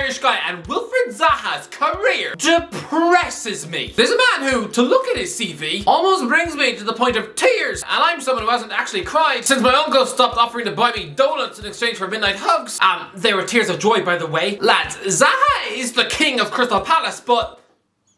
Irish guy, and Wilfried Zaha's career depresses me. There's a man who, to look at his CV, almost brings me to the point of tears, and I'm someone who hasn't actually cried since my uncle stopped offering to buy me donuts in exchange for midnight hugs. They were tears of joy, by the way. Lads, Zaha is the king of Crystal Palace, but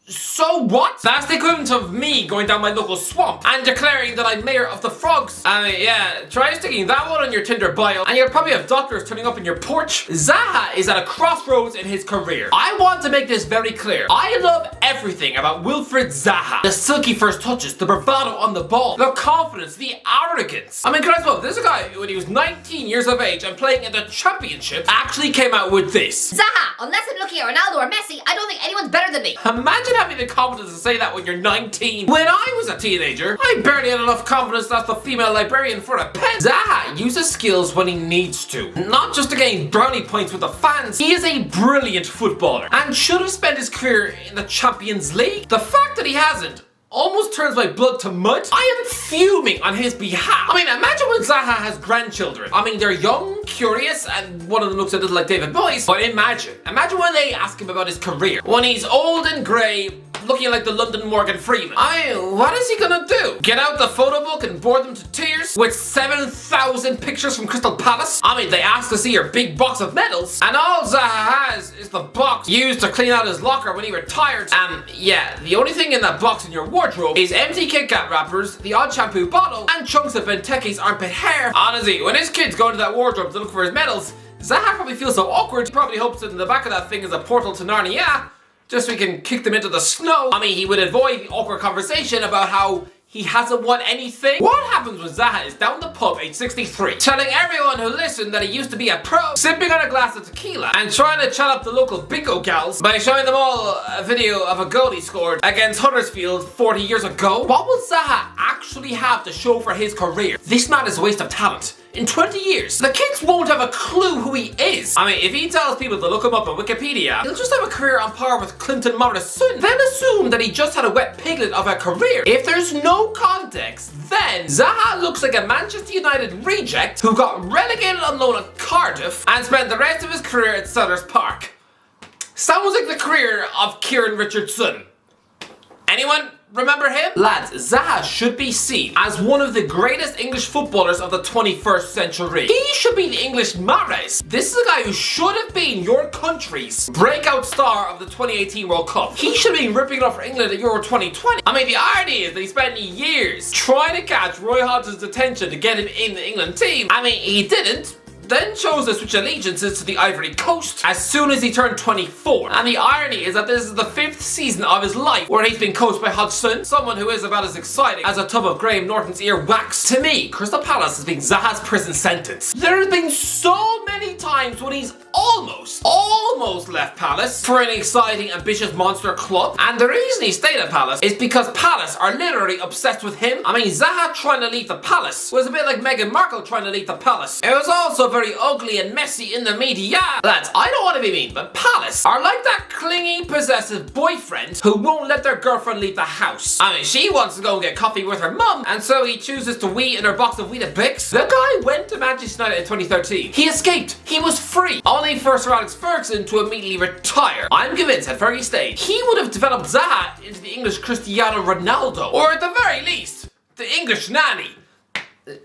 so what? That's the equivalent of me going down my local swamp and declaring that I'm mayor of the frogs. I mean, yeah, try sticking that one on your Tinder bio and you'll probably have doctors turning up in your porch. Zaha is at a crossroads in his career. I want to make this very clear. I love everything about Wilfried Zaha. The silky first touches, the bravado on the ball, the confidence, the arrogance. I mean, can I suppose, there's a guy who, when he was 19 years of age and playing in the championship, actually came out with this. Zaha, unless I'm looking at Ronaldo or Messi, I don't think anyone's better than me. Imagine having the confidence to say that when you're 19. When I was a teenager, I barely had enough confidence to ask the female librarian for a pen. Zaha uses skills when he needs to, not just to gain brownie points with the fans. He is a brilliant footballer and should have spent his career in the Champions League. The fact that he hasn't almost turns my blood to mud. I am fuming on his behalf. I mean, imagine when Zaha has grandchildren. I mean, they're young, curious, and one of them looks a little like David Boyce. But imagine when they ask him about his career. When he's old and grey, looking like the London Morgan Freeman. I mean, what is he gonna do? Get out the photo book and bore them to tears with 7,000 pictures from Crystal Palace? I mean, they ask to see your big box of medals, and all Zaha has is the box used to clean out his locker when he retired. Yeah, the only thing in that box in your wardrobe is empty Kit Kat wrappers, the odd shampoo bottle, and chunks of Benteke's armpit hair. Honestly, when his kids go into that wardrobe to look for his medals, Zaha probably feels so awkward. He probably hopes that in the back of that thing is a portal to Narnia, just so he can kick them into the snow. I mean, he would avoid the awkward conversation about how he hasn't won anything. What happens when Zaha is down the pub age 63, telling everyone who listened that he used to be a pro, sipping on a glass of tequila, and trying to chat up the local bingo gals by showing them all a video of a goal he scored against Huddersfield 40 years ago? What will Zaha actually have to show for his career? This man is a waste of talent. In 20 years, the kids won't have a clue who he is. I mean, if he tells people to look him up on Wikipedia, he'll just have a career on par with Clinton Morrison. Then assume that he just had a wet piglet of a career. If there's no context, then Zaha looks like a Manchester United reject who got relegated on loan at Cardiff and spent the rest of his career at Sellers Park. Sounds like the career of Kieran Richardson. Anyone remember him? Lads, Zaha should be seen as one of the greatest English footballers of the 21st century. He should be the English Mahrez. This is a guy who should have been your country's breakout star of the 2018 World Cup. He should have been ripping it off for England at Euro 2020. I mean, the irony is that he spent years trying to catch Roy Hodgson's attention to get him in the England team. I mean, he didn't. Then chose to switch allegiances to the Ivory Coast as soon as he turned 24. And the irony is that this is the 5th season of his life where he's been coached by Hodgson, someone who is about as exciting as a tub of Graham Norton's earwax. To me, Crystal Palace has been Zaha's prison sentence. There have been so many times when he's almost left Palace for an exciting, ambitious monster club. And the reason he stayed at Palace is because Palace are literally obsessed with him. I mean, Zaha trying to leave the Palace was a bit like Meghan Markle trying to leave the Palace. It was also very ugly and messy in the media. Lads, I don't want to be mean, but Palace are like that clingy, possessive boyfriend who won't let their girlfriend leave the house. I mean, she wants to go and get coffee with her mum, and so he chooses to wee in her box of Weetabix. The guy went to Manchester United in 2013. He escaped. He was free. Only for Sir Alex Ferguson to immediately retire. I'm convinced had Fergie stayed, he would have developed Zaha into the English Cristiano Ronaldo, or at the very least, the English nanny.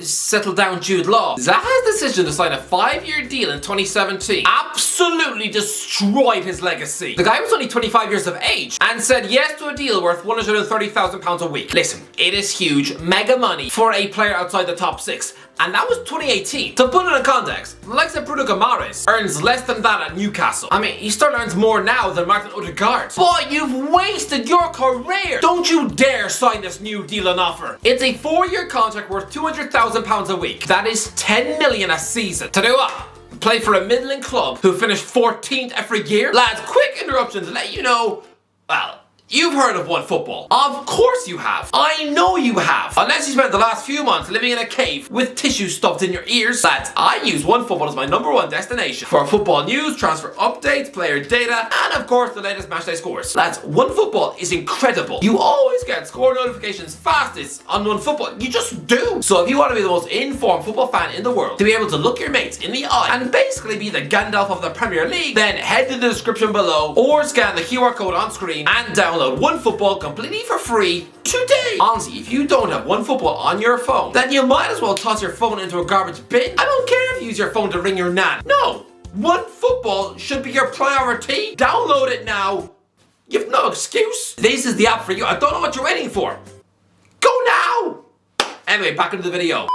Settle down, Jude Law. Zaha's decision to sign a 5-year deal in 2017 absolutely destroyed his legacy. The guy was only 25 years of age and said yes to a deal worth £130,000 a week. Listen, it is huge, mega money for a player outside the top 6. And that was 2018. To put it in context, the likes of Bruno Guimaraes earns less than that at Newcastle. I mean, he still earns more now than Martin Odegaard. But you've wasted your career. Don't you dare sign this new deal on offer. It's a 4-year contract worth £200,000 a week. That is 10 million a season. To do what? Play for a middling club who finished 14th every year? Lads, quick interruption to let you know, well, You've heard of OneFootball. Of course you have. I know you have. Unless you spent the last few months living in a cave with tissue stuffed in your ears. Lads, I use OneFootball as my #1 destination for football news, transfer updates, player data, and of course the latest matchday scores. Lads, OneFootball is incredible. You always get score notifications fastest on OneFootball. You just do. So if you want to be the most informed football fan in the world, to be able to look your mates in the eye and basically be the Gandalf of the Premier League, then head to the description below or scan the QR code on screen and download OneFootball completely for free today. Honestly, if you don't have OneFootball on your phone, then you might as well toss your phone into a garbage bin. I don't care if you use your phone to ring your nan. No, OneFootball should be your priority. Download it now. You've no excuse. This is the app for you. I don't know what you're waiting for. Go now. Anyway, back into the video.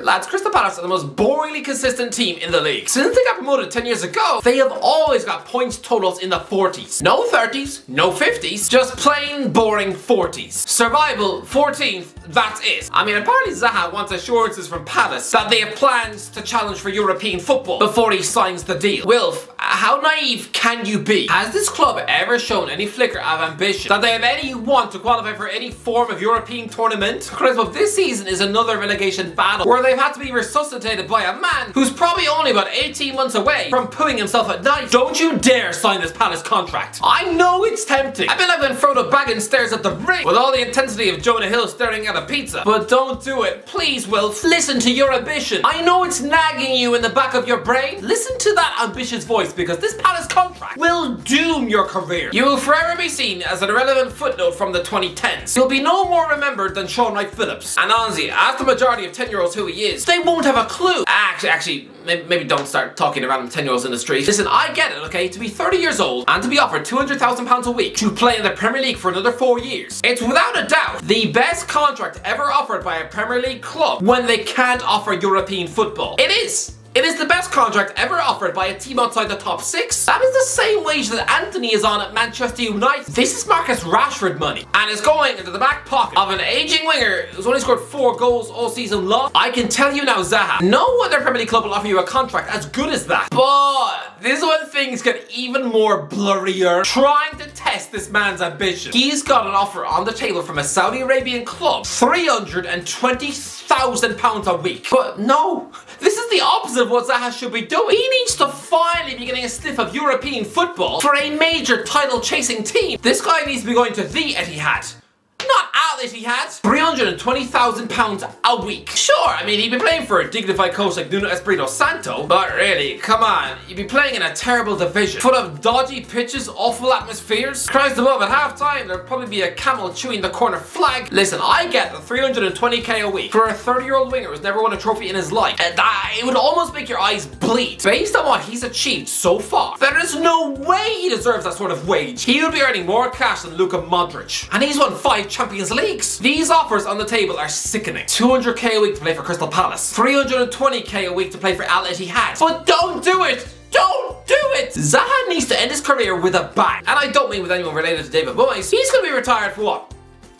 Lads, Crystal Palace are the most boringly consistent team in the league. Since they got promoted 10 years ago, they have always got points totals in the 40s. No 30s, no 50s, just plain boring 40s. Survival, 14th, that's it. I mean, apparently Zaha wants assurances from Palace that they have plans to challenge for European football before he signs the deal. Wilf, how naive can you be? Has this club ever shown any flicker of ambition that they have any want to qualify for any form of European tournament? Because this season is another relegation battle where they've had to be resuscitated by a man who's probably only about 18 months away from pooing himself at night. Don't you dare sign this Palace contract. I know it's tempting. I feel like when Frodo Baggins stares at the ring with all the intensity of Jonah Hill staring at a pizza. But don't do it. Please, Wilf. Listen to your ambition. I know it's nagging you in the back of your brain. Listen to that ambitious voice, because this Palace contract will doom your career. You will forever be seen as an irrelevant footnote from the 2010s. You'll be no more remembered than Sean Wright Phillips. And honestly, ask the majority of 10-year-olds who he is. They won't have a clue. Actually, maybe don't start talking to random 10-year-olds in the street. Listen, I get it, okay? To be 30 years old and to be offered £200,000 a week to play in the Premier League for another 4 years. It's without a doubt the best contract ever offered by a Premier League club when they can't offer European football. It is. It is the best contract ever offered by a team outside the top 6. That is the same wage that Anthony is on at Manchester United. This is Marcus Rashford money, and is going into the back pocket of an aging winger who's only scored 4 goals all season long. I can tell you now, Zaha, no other Premier League club will offer you a contract as good as that. But this is when things get even more blurrier. Trying to test this man's ambition. He's got an offer on the table from a Saudi Arabian club, £320,000 a week. But no, this is the opposite of what Zaha should be doing. He needs to finally be getting a sniff of European football for a major title-chasing team. This guy needs to be going to the Etihad. Not Al Etihad. £320,000 a week. Sure, I mean, he'd be playing for a dignified coach like Nuno Espirito Santo, but really, come on, you'd be playing in a terrible division, full of dodgy pitches, awful atmospheres. Christ above, at half time, there'd probably be a camel chewing the corner flag. Listen, I get the £320k a week for a 30-year-old winger who's never won a trophy in his life. It would almost make your eyes bleed. Based on what he's achieved so far, there is no way he deserves that sort of wage. He would be earning more cash than Luka Modric, and he's won 5 Champions Leagues. These offers on the table are sickening. 200k a week to play for Crystal Palace, 320k a week to play for Al Ittihad. But don't do it! Don't do it! Zaha needs to end his career with a bang. And I don't mean with anyone related to David Moyes. He's going to be retired for what?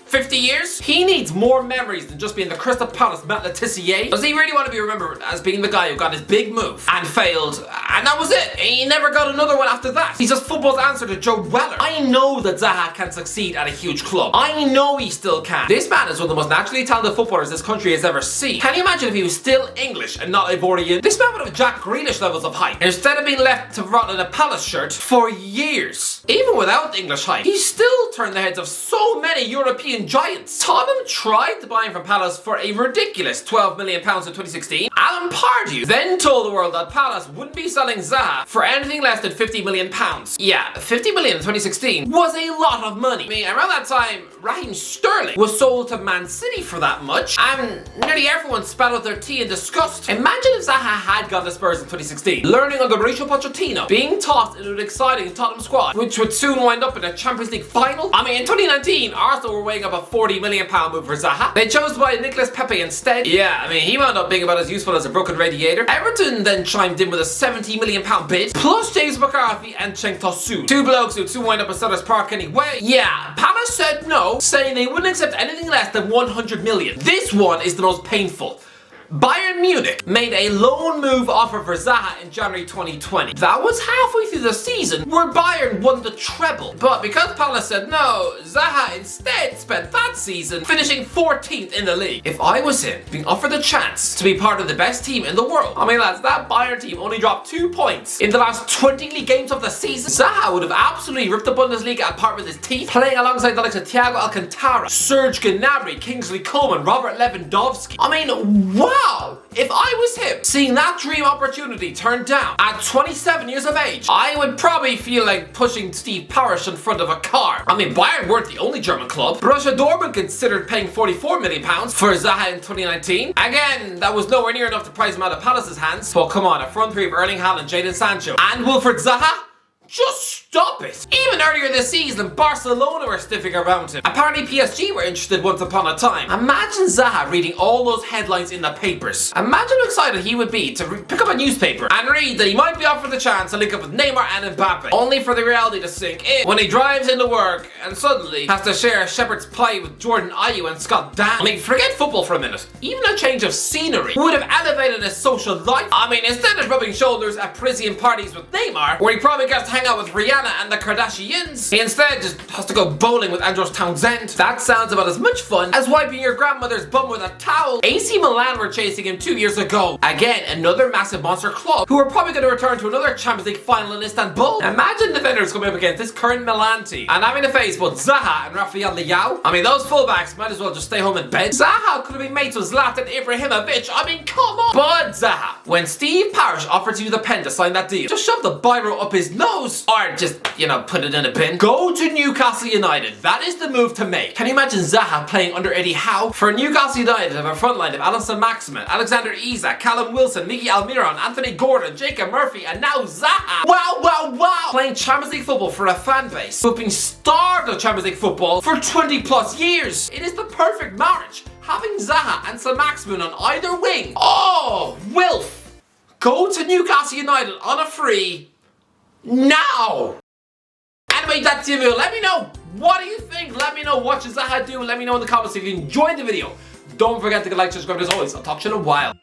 50 years? He needs more memories than just being the Crystal Palace Matt Letizia. Does he really want to be remembered as being the guy who got his big move and failed, and that was it? He never got another one after that. He's just football's answer to Joe Weller. I know that Zaha can succeed at a huge club. I know he still can. This man is one of the most naturally talented footballers this country has ever seen. Can you imagine if he was still English and not Ivorian? This man would have Jack Grealish levels of height, instead of being left to rot in a Palace shirt for years. Even without English height, he still turned the heads of so many European giants. Tottenham tried to buy him from Palace for a ridiculous £12 million in 2016. Alan Pardew then told the world that Palace wouldn't be selling Zaha for anything less than £50 million. Yeah, £50 million in 2016 was a lot of money. I mean, around that time, Raheem Sterling was sold to Man City for that much, and nearly everyone spat out their tea in disgust. Imagine if Zaha had gone to Spurs in 2016, learning under Mauricio Pochettino, being tossed into an exciting Tottenham squad, which would soon wind up in a Champions League final. I mean, in 2019, Arsenal were weighing up a £40 million move for Zaha. They chose to buy Nicolas Pepe instead. Yeah, I mean, he wound up being about as useful as a broken radiator. Everton then chimed in with a £70 million bid, plus James McCarthy and Cenk Tosun. 2 blokes who'd soon wind up at Sellers Park anyway. Yeah, Palace said no, saying they wouldn't accept anything less than 100 million. This one is the most painful. Bayern Munich made a loan move offer for Zaha in January 2020. That was halfway through the season where Bayern won the treble. But because Palace said no, Zaha instead spent that season finishing 14th in the league. If I was him, being offered the chance to be part of the best team in the world, I mean lads, that Bayern team only dropped 2 points in the last 20 league games of the season. Zaha would have absolutely ripped the Bundesliga apart with his teeth, playing alongside the likes of Thiago Alcantara, Serge Gnabry, Kingsley Coman, Robert Lewandowski. I mean, wow! If I was him, seeing that dream opportunity turned down at 27 years of age, I would probably feel like pushing Steve Parish in front of a car. I mean, Bayern weren't the only German club. Borussia Dortmund considered paying £44 million for Zaha in 2019. Again, that was nowhere near enough to prize him out of Palace's hands. But come on, a front three of Erling Haaland, Jadon Sancho, and Wilfried Zaha? Just stop it! Even earlier this season, Barcelona were sniffing around him. Apparently PSG were interested once upon a time. Imagine Zaha reading all those headlines in the papers. Imagine how excited he would be to pick up a newspaper and read that he might be offered the chance to link up with Neymar and Mbappe, only for the reality to sink in when he drives into work and suddenly has to share shepherd's pie with Jordan Ayew and Scott Dan. I mean, forget football for a minute. Even a change of scenery would have elevated his social life. I mean, instead of rubbing shoulders at Parisian parties with Neymar, where he probably gets to hang out with Rihanna and the Kardashians, he instead just has to go bowling with Andros Townsend. That sounds about as much fun as wiping your grandmother's bum with a towel. AC Milan were chasing him 2 years ago. Again, another massive monster club who are probably going to return to another Champions League final in Istanbul. Imagine defenders coming up against this current Milan team and having to face both Zaha and Rafael Leao. I mean, those fullbacks might as well just stay home in bed. Zaha could have been mates with Zlatan Ibrahimovic. I mean, come on. But Zaha, when Steve Parish offers you the pen to sign that deal, just shove the biro up his nose, or just, you know, put it in a bin. Go to Newcastle United. That is the move to make. Can you imagine Zaha playing under Eddie Howe? For Newcastle United, have a front line of Alan Saint-Maximin, Alexander Isak, Callum Wilson, Miggy Almiron, Anthony Gordon, Jacob Murphy, and now Zaha. Wow, wow, wow! Playing Champions League football for a fan base who have been starved of Champions League football for 20 plus years. It is the perfect marriage. Having Zaha and Saint-Maximin on either wing. Oh, Wilf! Go to Newcastle United on a free now! Anyway, that's the video. Let me know, what do you think? Let me know what should Zaha do. Let me know in the comments if you enjoyed the video. Don't forget to like, subscribe, as always. I'll talk to you in a while.